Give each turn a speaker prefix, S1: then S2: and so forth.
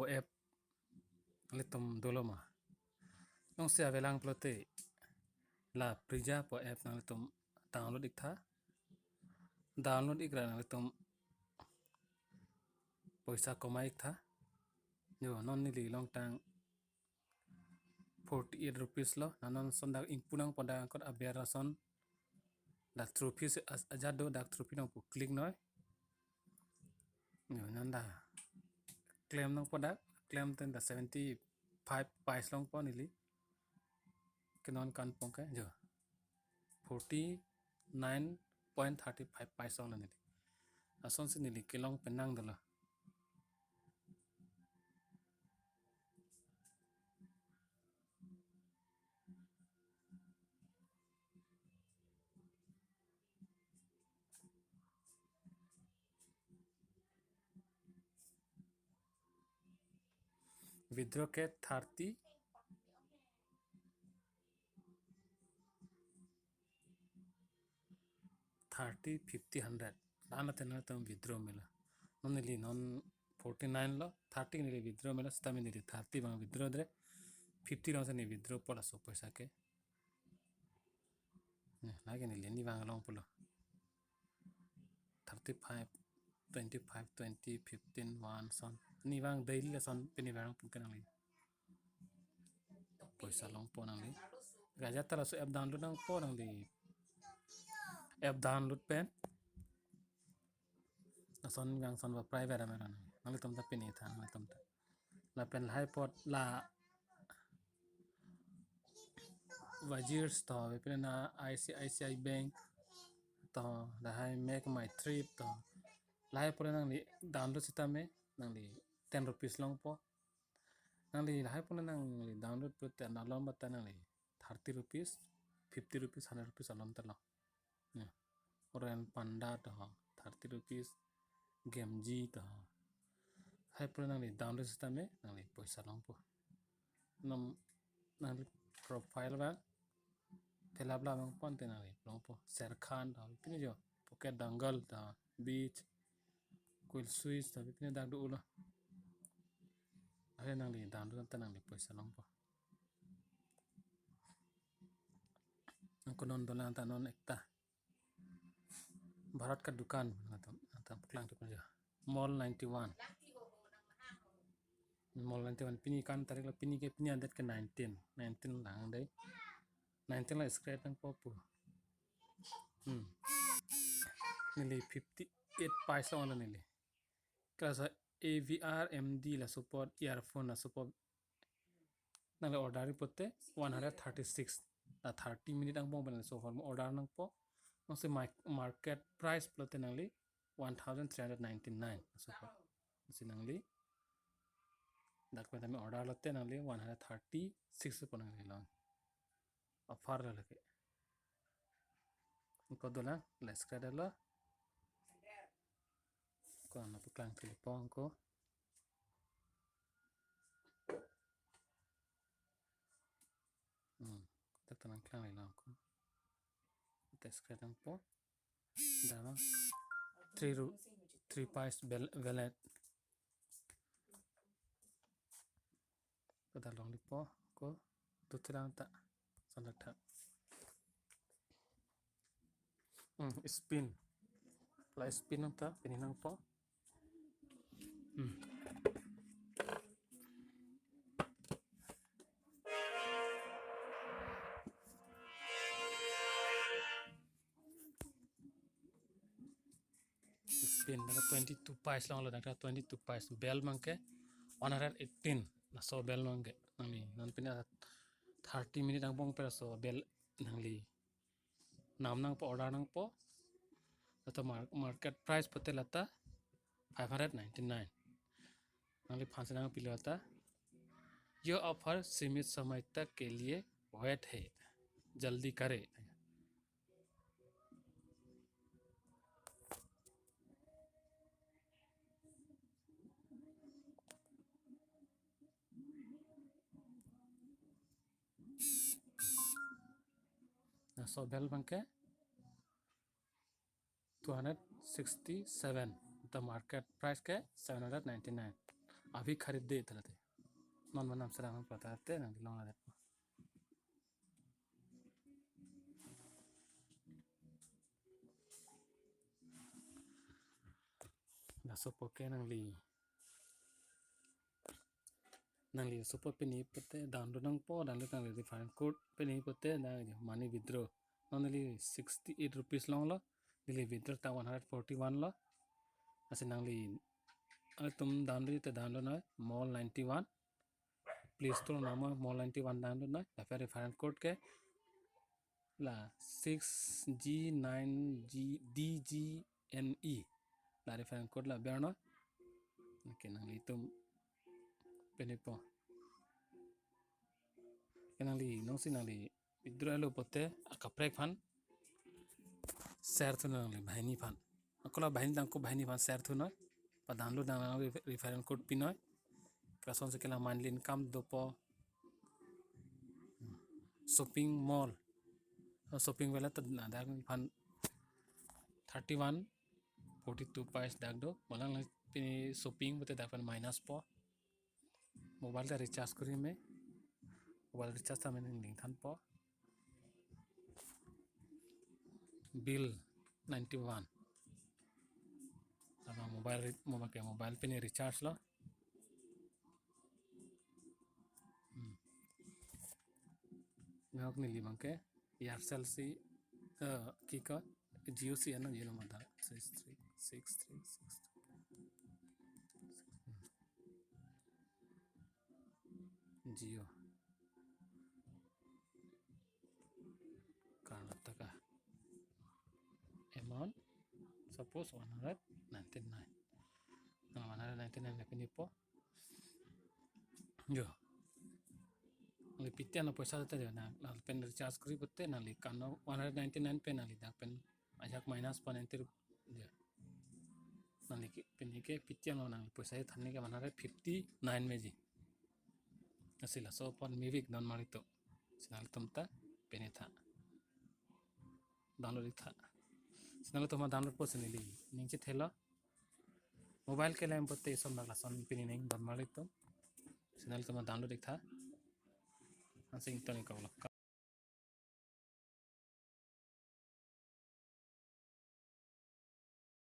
S1: po app litom doloma nong sia velang plote la prija po app nang litom download ikta download ikra nang litom poisa komai ikta yo non ni li long tang 48 rupees lo nanon son dak impunang poda kot abera son dak rupees ajado dak rupees nang pu click noi yo nan da claim nang poda claim ten da 75 price long po ni li kenon kan pong ke jo 49.35 price long ni li ason sin ni li kelong penang dala withdraw ke 30 50 100 lana tenna tam withdraw mila non ni li non 49 lo 30 ni li withdraw mila stami ni li 30 bang withdraw dre 50 long se ni withdraw pola so paisa ke lagi ni li ni bang long polo 35 25 20 15 1 son ni bang daily la son pini bang pun kenang li paisa long po nang li gaja tala so app download nang po nang li app download pen son yang son va private amera nang li tom ta pini tha nang li tom ta la pen hai pot la Wajir to pina ICICI Bank to da hai make my trip to lai pura nang li download sita me nang li 10 rupees long po nang li hai pura nang li download put na lom bata nang li 30 rupees 50 rupees 100 rupees alom ta lo oren panda to 30 rupees game G to hai pura nang li download sita me nang li paisa long po nom nang li profile ba telabla bang pon te nang li long po Serkhan to pini jo Phuket Dangal to beach Cool Swiss to pini dak du lo hai nang li download ta nang li paisa long po angko non dolan ta non ekta Bharat ka dukan ta puklang tu kunja Mall 91 Mall 91 pini kan tarik la pini ke pini adat ke 19 lang dai 19 la scratch nang po pu nili 58 paisa on nili klasa AVR MD la support earphone la support nang order pote 136 la 30 minute ang bong ban so for order nang po nang se market price plote nang li 1399 support si nang li dak pa tami order lote nang li 136 po nang li long offer la lake ko dola la scratch la ko na puklang telepon ko tak tanang klang lai lang ko ta scratch ang po dama 3 pies velvet ko da long li po ko dutrang ta sandak tha spin la spin ta pininang po spin daga 22 pies long lo daga 22 pies bell mangke 118 na so bell mangke nangli non pina 30 minute ang bong pero so bell nangli nam nang po order nang po तो market price पते लता 599 नंगली फांसी नंग पिले होता यह offer सीमित समय तक के लिए वैध है जल्दी करे सो बेल बंके 267 the market price के 799 अभी खरीद दे इतना थे नॉन बना से राम पता है ना लॉन्ग आदत ना सोपोके nang li support pe ni pote download nang po download nang li referral code pe ni pote na money withdraw only 68 rupees long lo li withdraw ta 141 lo ase nang li tum download te download na mall 91 play store nama mall 91 download na ya फिर referral code ke la 6G9DGNE la referral code la berno okay nang li tum penipo kenang li nong si nang li withdraw lo pote akaprek fan share tu nang li bhaini fan akola bhaini dang ko bhaini fan share tu na pa download nang referral code pinoy kason se kela monthly income do po shopping mall shopping wala to na dak fan 31 42 price dak do malang pini shopping bote dak fan minus po mobile ta recharge kuri me mobile recharge ta men link than po bill 91 sama mobile pini recharge lo ngok ni limang ke Aircel si ki ka Jio si ano yelo mata 6363 Jio Karnataka amount suppose 199 199 pini po yo li pitya na paisa ta na pen recharge kuri bote na li kano 199 pe na li dak pen ajak minus pa 90 ya na li pen ke pitya no na paisa thanne ke 159 me ji asila so pon mivik don mari to sinal tumta pene tha download tha sinal to ma download po sinili नीचे थेला mobile के lamb पत्ते सब नगला सन पिनी नहीं don mari to sinal to ma download था अंसे internet का